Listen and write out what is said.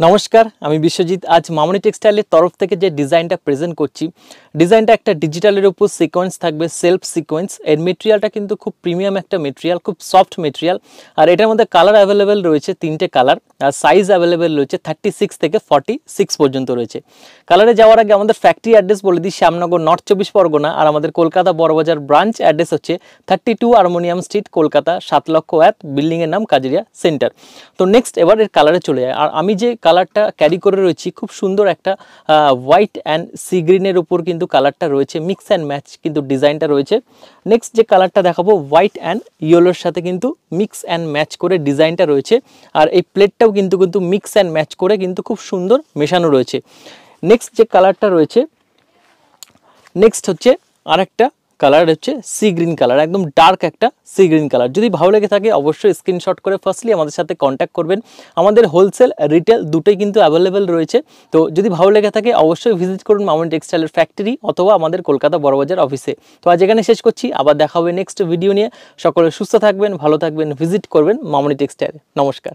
নমস্কার, আমি বিশ্বজিৎ। আজ মামনি টেক্সটাইলের তরফ থেকে যে ডিজাইনটা প্রেজেন্ট করছি, ডিজাইনটা একটা ডিজিটালের উপর সিকোয়েন্স থাকবে, সেলফ সিকোয়েন্স। এর মেটেরিয়ালটা কিন্তু খুব প্রিমিয়াম একটা মেটেরিয়াল, খুব সফট মেটেরিয়াল। আর এটার মধ্যে কালার অ্যাভেলেবেল রয়েছে 3টে কালার, আর সাইজ অ্যাভেলেবেল রয়েছে 36 থেকে 46 পর্যন্ত রয়েছে। কালারে যাওয়ার আগে আমাদের ফ্যাক্টরি অ্যাড্রেস বলে দিই, শ্যামনগর, নর্থ 24 পরগনা। আর আমাদের কলকাতা বড়বাজার ব্রাঞ্চ অ্যাড্রেস হচ্ছে 32 হারমোনিয়াম স্ট্রিট, কলকাতা 7,01,, বিল্ডিংয়ের নাম কাজেরিয়া সেন্টার। তো নেক্সট এবার এর কালারে চলে যায়। আর আমি যে কালারটা ক্যারি করে রয়েছি, খুব সুন্দর একটা হোয়াইট অ্যান্ড সি গ্রিনের উপর কিন্তু কালারটা রয়েছে, মিক্স অ্যান্ড ম্যাচ কিন্তু ডিজাইনটা রয়েছে। নেক্সট যে কালারটা দেখাবো, হোয়াইট অ্যান্ড ইয়েলোর সাথে কিন্তু মিক্স অ্যান্ড ম্যাচ করে ডিজাইনটা রয়েছে। আর এই প্লেটটাও কিন্তু মিক্স অ্যান্ড ম্যাচ করে কিন্তু খুব সুন্দর মেশানো রয়েছে। নেক্সট যে কালারটা রয়েছে, নেক্সট হচ্ছে আরেকটা কালার হচ্ছে সি গ্রিন কালার, একদম ডার্ক একটা সি গ্রিন কালার। যদি ভালো লেগে থাকে অবশ্যই স্ক্রিনশট করে ফার্স্টলি আমাদের সাথে কন্ট্যাক্ট করবেন। আমাদের হোলসেল রিটেল দুটোই কিন্তু অ্যাভেলেবেল রয়েছে। তো যদি ভালো লেগে থাকে অবশ্যই ভিজিট করুন মামনি টেক্সটাইলের ফ্যাক্টরি অথবা আমাদের কলকাতা বড়বাজার অফিসে। তো আজ এখানে শেষ করছি, আবার দেখা হবে নেক্সট ভিডিও নিয়ে। সকলে সুস্থ থাকবেন, ভালো থাকবেন, ভিজিট করবেন মামনি টেক্সটাইল। নমস্কার।